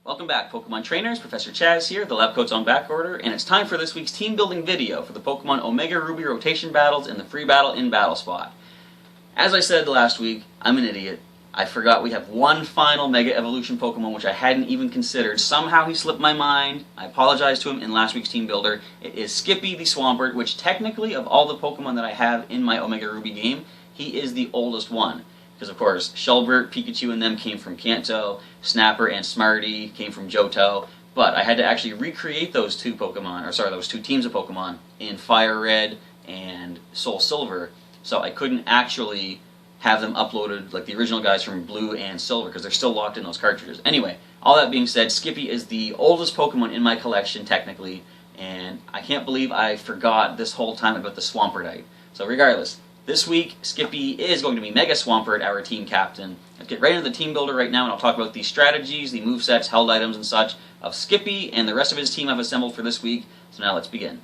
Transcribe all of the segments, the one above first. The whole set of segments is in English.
Welcome back, Pokemon trainers. Professor Chaz here, the lab coat's on back order, and it's time for this week's team building video for the Pokemon Omega Ruby Rotation Battles and the free battle in Battle Spot. As I said last week, I'm an idiot. I forgot we have one final Mega Evolution Pokemon which I hadn't even considered. Somehow he slipped my mind. I apologize to him in last week's team builder. It is Skippy the Swampert, which technically, of all the Pokemon that I have in my Omega Ruby game, he is the oldest one. Because, of course, Shelbert, Pikachu, and them came from Kanto, Snapper and Smarty came from Johto, but I had to actually recreate those two teams of Pokemon in Fire Red and Soul Silver, so I couldn't actually have them uploaded like the original guys from Blue and Silver, because they're still locked in those cartridges. Anyway, all that being said, Skippy is the oldest Pokemon in my collection, technically, and I can't believe I forgot this whole time about the Swampertite. So regardless, this week, Skippy is going to be Mega Swampert, our team captain. Let's get right into the team builder right now, and I'll talk about the strategies, the movesets, held items, and such of Skippy and the rest of his team I've assembled for this week. So now let's begin.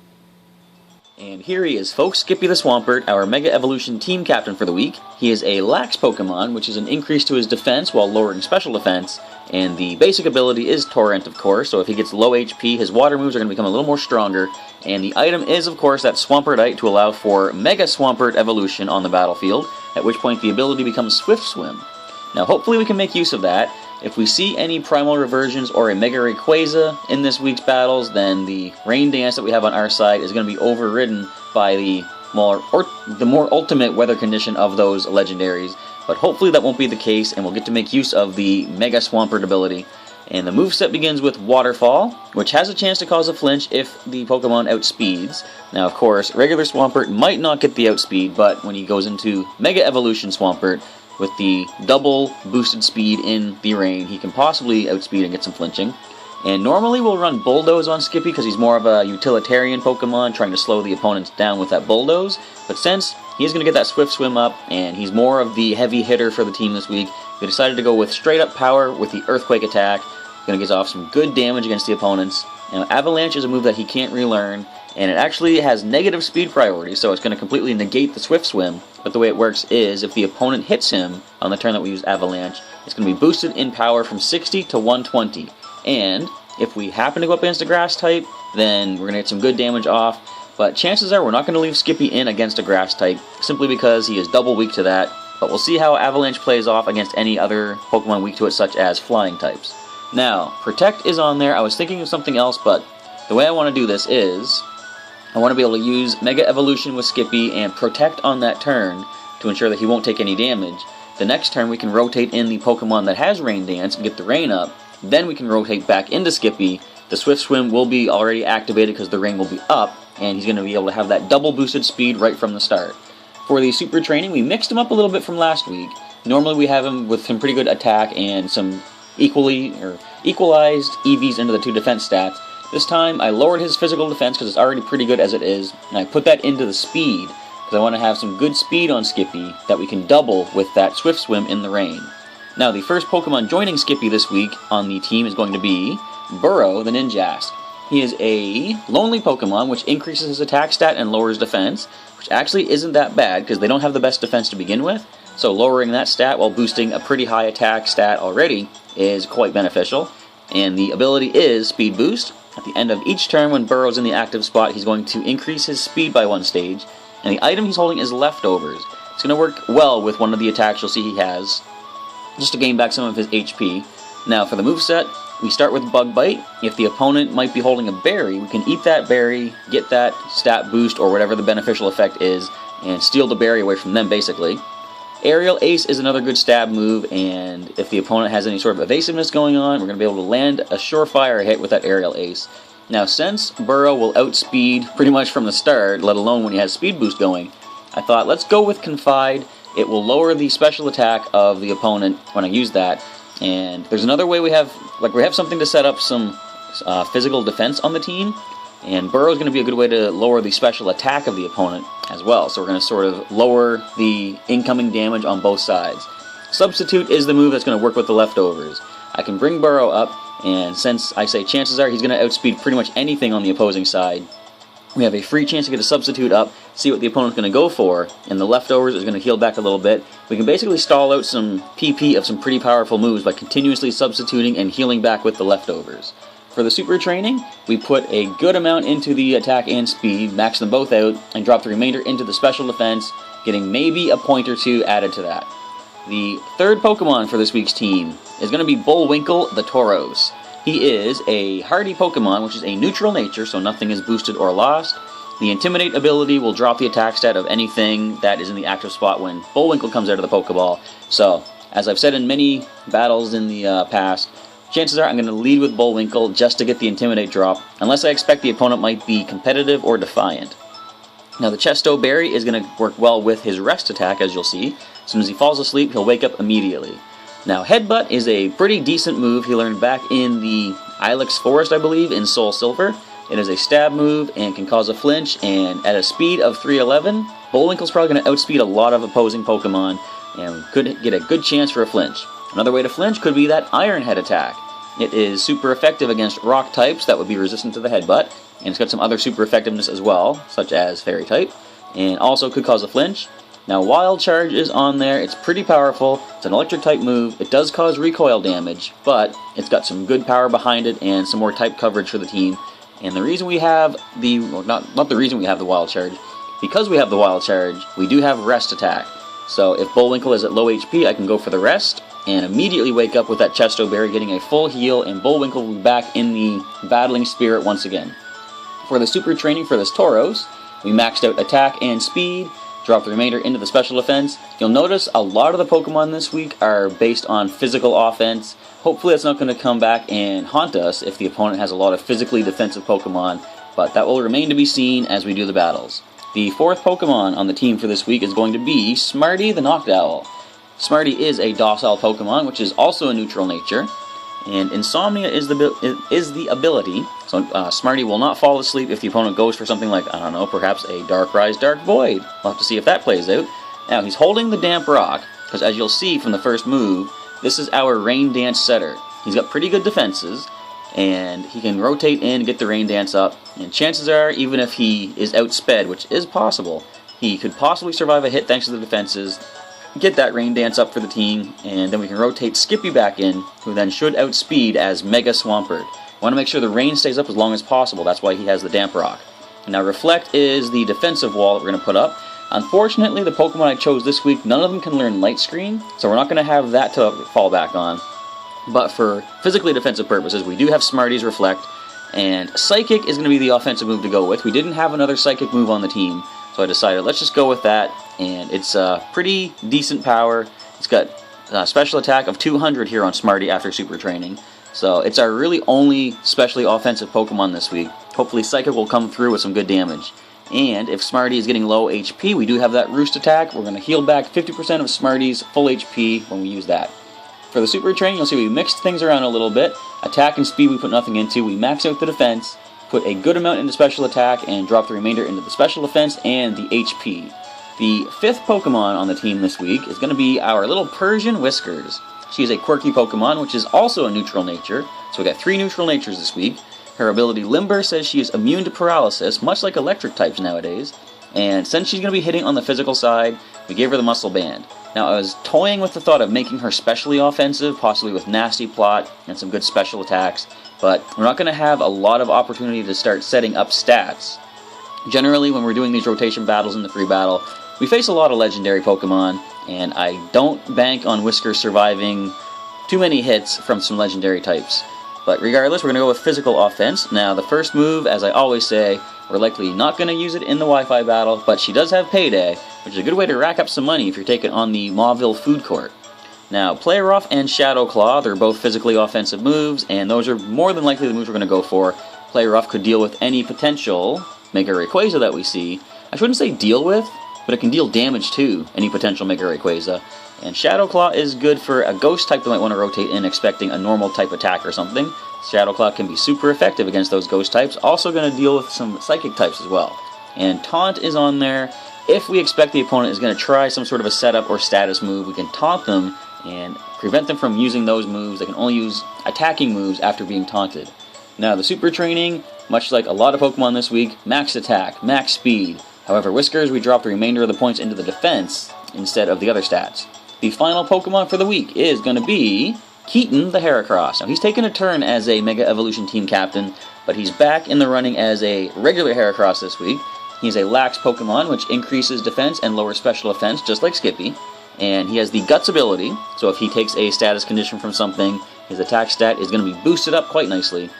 And here he is, folks, Skippy the Swampert, our Mega Evolution team captain for the week. He is a Lax Pokemon, which is an increase to his defense while lowering special defense, and the basic ability is Torrent, of course, so if he gets low HP, his water moves are going to become a little more stronger, and the item is, of course, that Swampertite to allow for Mega Swampert evolution on the battlefield, at which point the ability becomes Swift Swim. Now, hopefully we can make use of that. If we see any Primal Reversions or a Mega Rayquaza in this week's battles, then the Rain Dance that we have on our side is going to be overridden by the more ultimate weather condition of those legendaries. But hopefully that won't be the case, and we'll get to make use of the Mega Swampert ability. And the moveset begins with Waterfall, which has a chance to cause a flinch if the Pokemon outspeeds. Now, of course, regular Swampert might not get the outspeed, but when he goes into Mega Evolution Swampert, with the double boosted speed in the rain, he can possibly outspeed and get some flinching. And normally we'll run Bulldoze on Skippy because he's more of a utilitarian Pokemon, trying to slow the opponents down with that Bulldoze. But since he's going to get that Swift Swim up, and he's more of the heavy hitter for the team this week, we decided to go with straight up power with the Earthquake attack. Going to get off some good damage against the opponents. Now, Avalanche is a move that he can't relearn, and it actually has negative speed priority, so it's going to completely negate the Swift Swim. But the way it works is, if the opponent hits him on the turn that we use Avalanche, it's going to be boosted in power from 60 to 120. And if we happen to go up against a Grass type, then we're going to get some good damage off. But chances are we're not going to leave Skippy in against a Grass type, simply because he is double weak to that. But we'll see how Avalanche plays off against any other Pokemon weak to it, such as Flying types. Now, Protect is on there. I was thinking of something else, but the way I want to do this is, I want to be able to use Mega Evolution with Skippy and Protect on that turn to ensure that he won't take any damage. The next turn we can rotate in the Pokemon that has Rain Dance and get the rain up. Then we can rotate back into Skippy. The Swift Swim will be already activated because the rain will be up, and he's going to be able to have that double boosted speed right from the start. For the Super Training, we mixed him up a little bit from last week. Normally we have him with some pretty good attack and some equalized EVs into the two defense stats. This time I lowered his physical defense because it's already pretty good as it is, and I put that into the speed because I want to have some good speed on Skippy that we can double with that Swift Swim in the rain. Now, the first Pokemon joining Skippy this week on the team is going to be Burrow the Ninjask. He is a lonely Pokemon which increases his attack stat and lowers defense, which actually isn't that bad because they don't have the best defense to begin with, so lowering that stat while boosting a pretty high attack stat already is quite beneficial. And the ability is Speed Boost. At the end of each turn when Burrow's in the active spot, he's going to increase his speed by one stage, and the item he's holding is Leftovers. It's going to work well with one of the attacks you'll see he has, just to gain back some of his HP. Now for the moveset, we start with Bug Bite. If the opponent might be holding a berry, we can eat that berry, get that stat boost or whatever the beneficial effect is, and steal the berry away from them basically. Aerial Ace is another good stab move, and if the opponent has any sort of evasiveness going on, we're going to be able to land a surefire hit with that Aerial Ace. Now, since Burrow will outspeed pretty much from the start, let alone when he has Speed Boost going, I thought, let's go with Confide. It will lower the special attack of the opponent when I use that. And there's another way we have something to set up some physical defense on the team, and Burrow is going to be a good way to lower the special attack of the opponent as well. So we're going to sort of lower the incoming damage on both sides. Substitute is the move that's going to work with the Leftovers. I can bring Burrow up, and since I say chances are he's going to outspeed pretty much anything on the opposing side, we have a free chance to get a substitute up, see what the opponent's going to go for, and the leftovers is going to heal back a little bit. We can basically stall out some PP of some pretty powerful moves by continuously substituting and healing back with the leftovers. For the super training, we put a good amount into the attack and speed, max them both out, and drop the remainder into the special defense, getting maybe a point or two added to that. The third Pokemon for this week's team is going to be Bullwinkle the Tauros. He is a hardy Pokemon, which is a neutral nature, so nothing is boosted or lost. The Intimidate ability will drop the attack stat of anything that is in the active spot when Bullwinkle comes out of the Pokeball. So, as I've said in many battles in the past, chances are I'm going to lead with Bullwinkle just to get the Intimidate drop, unless I expect the opponent might be competitive or defiant. Now the Chesto Berry is going to work well with his rest attack, as you'll see. As soon as he falls asleep, he'll wake up immediately. Now Headbutt is a pretty decent move he learned back in the Ilex Forest, I believe, in Soul Silver. It is a stab move and can cause a flinch, and at a speed of 311, Bullwinkle's probably going to outspeed a lot of opposing Pokemon and could get a good chance for a flinch. Another way to flinch could be that Iron Head attack. It is super effective against rock types that would be resistant to the Headbutt, and it's got some other super effectiveness as well, such as Fairy type, and also could cause a flinch. Now Wild Charge is on there, it's pretty powerful, it's an electric type move, it does cause recoil damage, but it's got some good power behind it and some more type coverage for the team. And the reason we have the, well, not the reason we have the Wild Charge, because we have the Wild Charge, we do have Rest attack. So if Bullwinkle is at low HP, I can go for the Rest, and immediately wake up with that Chesto Berry getting a full heal, and Bullwinkle will be back in the Battling Spirit once again. For the super training for this Tauros, we maxed out attack and speed, drop the remainder into the special defense. You'll notice a lot of the Pokemon this week are based on physical offense. Hopefully that's not going to come back and haunt us if the opponent has a lot of physically defensive Pokemon, but that will remain to be seen as we do the battles. The fourth Pokemon on the team for this week is going to be Smarty the Noctowl. Smarty is a docile Pokemon, which is also a neutral nature, and Insomnia is the ability, so Smarty will not fall asleep if the opponent goes for something like, I don't know, perhaps a Dark Rise, Dark Void. We'll have to see if that plays out. Now, he's holding the Damp Rock, because as you'll see from the first move, this is our Rain Dance setter. He's got pretty good defenses, and he can rotate in and get the Rain Dance up, and chances are, even if he is outsped, which is possible, he could possibly survive a hit thanks to the defenses, get that Rain Dance up for the team, and then we can rotate Skippy back in, who then should outspeed as Mega Swampert. I want to make sure the rain stays up as long as possible, that's why he has the Damp Rock. Now Reflect is the defensive wall that we're going to put up. Unfortunately, the Pokemon I chose this week, none of them can learn Light Screen, so we're not going to have that to fall back on. But for physically defensive purposes, we do have Smarty's Reflect, and Psychic is going to be the offensive move to go with. We didn't have another Psychic move on the team, so I decided let's just go with that, and it's pretty decent power. It's got a special attack of 200 here on Smarty after super training, so it's our really only specially offensive Pokemon this week. Hopefully Psychic will come through with some good damage. And if Smarty is getting low HP, we do have that Roost attack. We're going to heal back 50% of Smarty's full HP when we use that. For the super training, you'll see we mixed things around a little bit. Attack and speed we put nothing into. We max out the defense, put a good amount into special attack, and drop the remainder into the special defense and the HP. The fifth Pokemon on the team this week is going to be our little Persian Whiskers. She is a quirky Pokemon, which is also a neutral nature, so we got 3 neutral natures this week. Her ability Limber says she is immune to paralysis, much like electric types nowadays, and since she's going to be hitting on the physical side, we gave her the Muscle Band. Now, I was toying with the thought of making her specially offensive, possibly with Nasty Plot and some good special attacks, but we're not going to have a lot of opportunity to start setting up stats. Generally, when we're doing these rotation battles in the free battle, we face a lot of legendary Pokemon, and I don't bank on Whiskers surviving too many hits from some legendary types. But regardless, we're going to go with physical offense. Now, the first move, as I always say, we're likely not going to use it in the Wi-Fi battle, but she does have Payday, which is a good way to rack up some money if you're taking on the Mauville Food Court. Now, Play Rough and Shadow Claw, they're both physically offensive moves, and those are more than likely the moves we're going to go for. Play Rough could deal with any potential Mega Rayquaza that we see. I shouldn't say deal with, but it can deal damage to any potential Mega Rayquaza. And Shadow Claw is good for a ghost type that might want to rotate in expecting a normal type attack or something. Shadow Claw can be super effective against those ghost types, also going to deal with some psychic types as well. And Taunt is on there. If we expect the opponent is going to try some sort of a setup or status move, we can taunt them and prevent them from using those moves. They can only use attacking moves after being taunted. Now, the super training, Much like a lot of Pokemon this week, max attack, max speed. However, Whiskers, we drop the remainder of the points into the defense instead of the other stats. The final Pokemon for the week is going to be Keaton the Heracross. Now, he's taken a turn as a Mega Evolution team captain, but he's back in the running as a regular Heracross this week. He's a lax Pokemon, which increases defense and lowers special offense, just like Skippy. And he has the Guts ability, so if he takes a status condition from something, his attack stat is going to be boosted up quite nicely.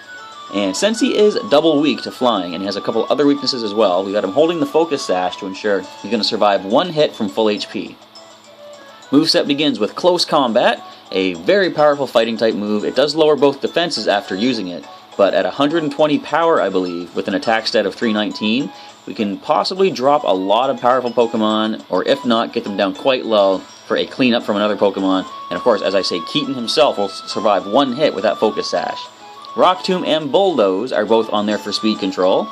And since he is double weak to flying, and he has a couple other weaknesses as well, we got him holding the Focus Sash to ensure he's going to survive one hit from full HP. Moveset begins with Close Combat, a very powerful fighting type move. It does lower both defenses after using it, but at 120 power, I believe, with an attack stat of 319, we can possibly drop a lot of powerful Pokemon, or if not, get them down quite low for a cleanup from another Pokemon. And of course, as I say, Keaton himself will survive one hit with that Focus Sash. Rock Tomb and Bulldoze are both on there for speed control.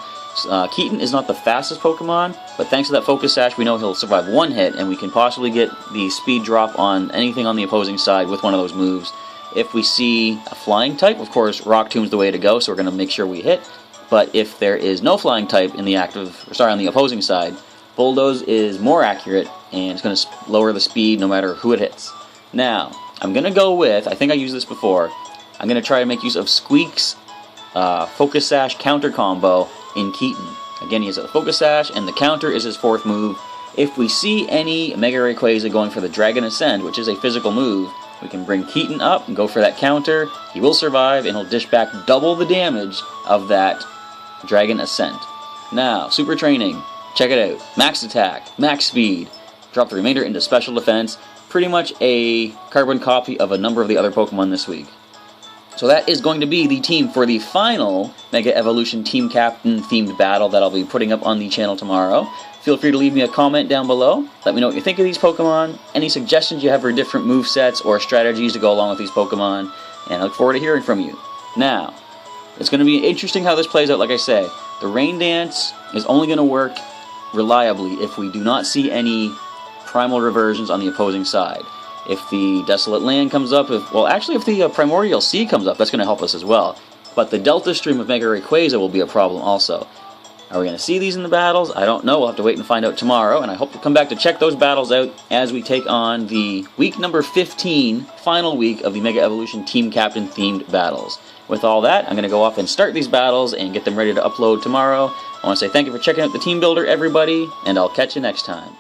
Keaton is not the fastest Pokemon, but thanks to that Focus Sash, we know he'll survive one hit, and we can possibly get the speed drop on anything on the opposing side with one of those moves. If we see a flying type, of course, Rock Tomb's the way to go, so we're going to make sure we hit. But if there is no flying type in the on the opposing side, Bulldoze is more accurate, and it's going to lower the speed no matter who it hits. Now, I'm going to go with, I think I used this before, I'm going to try to make use of Squeak's Focus Sash counter combo in Keaton. Again, he has a Focus Sash, and the counter is his fourth move. If we see any Mega Rayquaza going for the Dragon Ascend, which is a physical move, we can bring Keaton up and go for that counter. He will survive, and he'll dish back double the damage of that Dragon Ascent. Now, Super Training. Check it out. Max attack, max speed. Drop the remainder into special defense. Pretty much a carbon copy of a number of the other Pokemon this week. So that is going to be the team for the final Mega Evolution Team Captain themed battle that I'll be putting up on the channel tomorrow. Feel free to leave me a comment down below. Let me know what you think of these Pokemon, any suggestions you have for different movesets or strategies to go along with these Pokemon, and I look forward to hearing from you. Now, it's going to be interesting how this plays out. Like I say, the Rain Dance is only going to work reliably if we do not see any primal reversions on the opposing side. If the Desolate Land comes up, if the Primordial Sea comes up, that's going to help us as well. But the Delta Stream of Mega Rayquaza will be a problem also. Are we going to see these in the battles? I don't know. We'll have to wait and find out tomorrow, and I hope to come back to check those battles out as we take on the week number 15, final week of the Mega Evolution Team Captain themed battles. With all that, I'm going to go off and start these battles and get them ready to upload tomorrow. I want to say thank you for checking out the Team Builder, everybody, and I'll catch you next time.